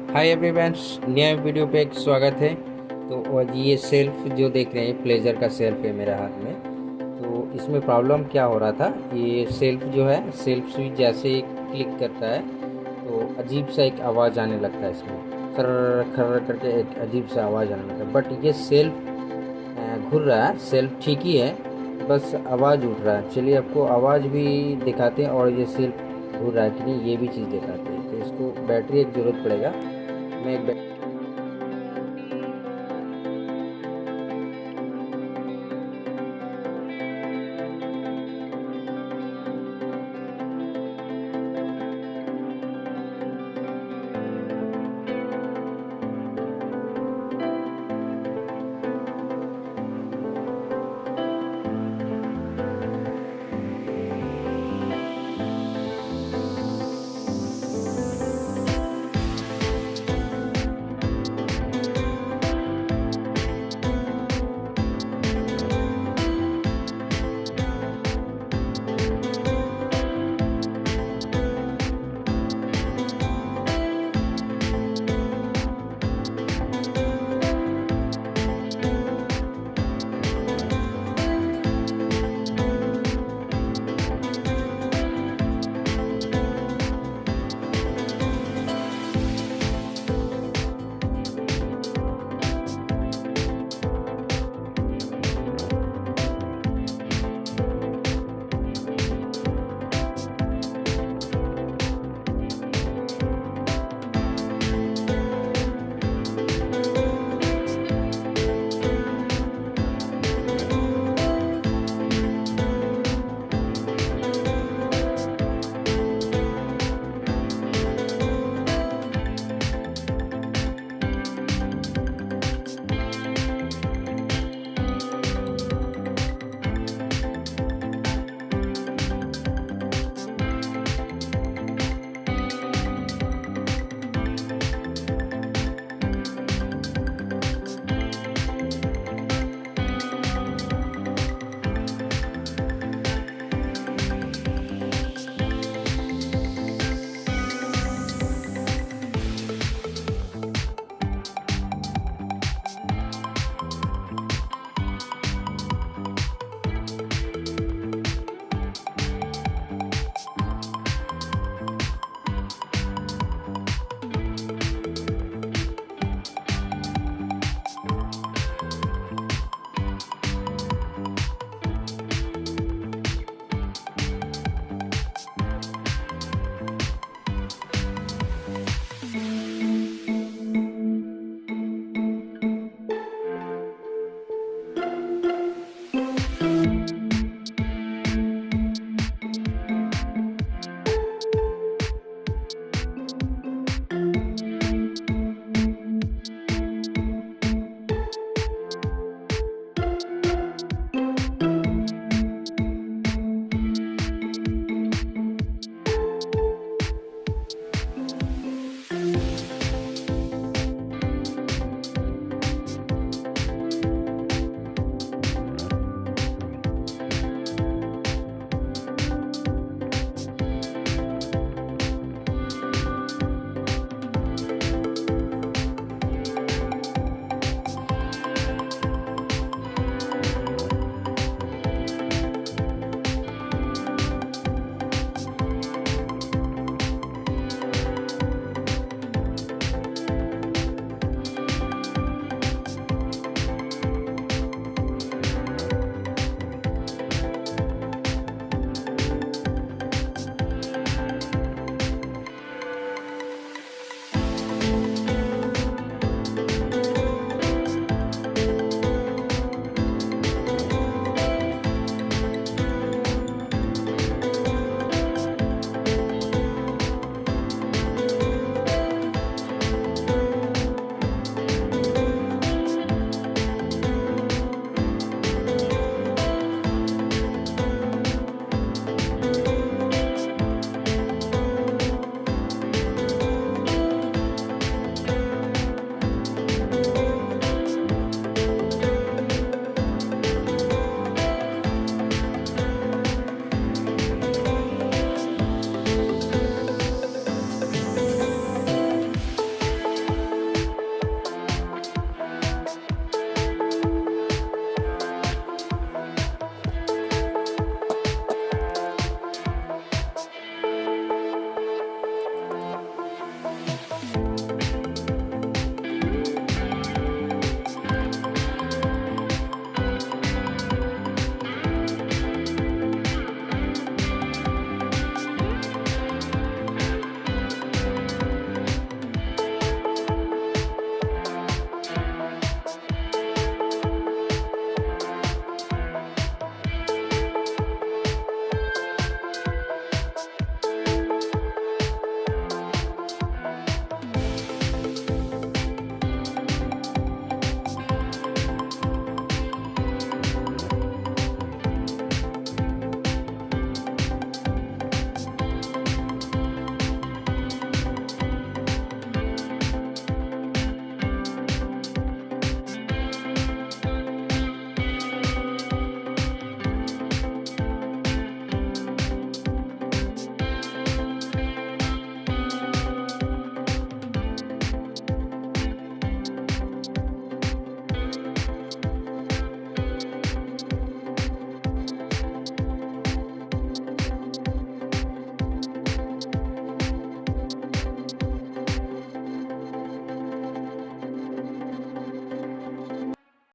Hi everyone, नया वीडियो पे एक स्वागत है। तो आज ये सेल्फ जो देख रहे हैं, प्लेजर का सेल्फ है मेरे हाथ में। तो इसमें प्रॉब्लम क्या हो रहा था, ये सेल्फ जो है, सेल्फ स्विच जैसे ही क्लिक करता है तो अजीब सा एक आवाज़ आने लगता है इसमें, खर्र खर्र करके एक अजीब सा आवाज़ आने लगता है। बट ये सेल्फ घूर रहा है, सेल्फ ठीक ही है, बस आवाज़ उठ रहा है। चलिए आपको आवाज़ भी दिखाते हैं और ये सेल्फ घूर रहा है कि नहीं ये भी चीज़ दिखाते हैं। तो इसको बैटरी एक ज़रूरत पड़ेगा। मैं एक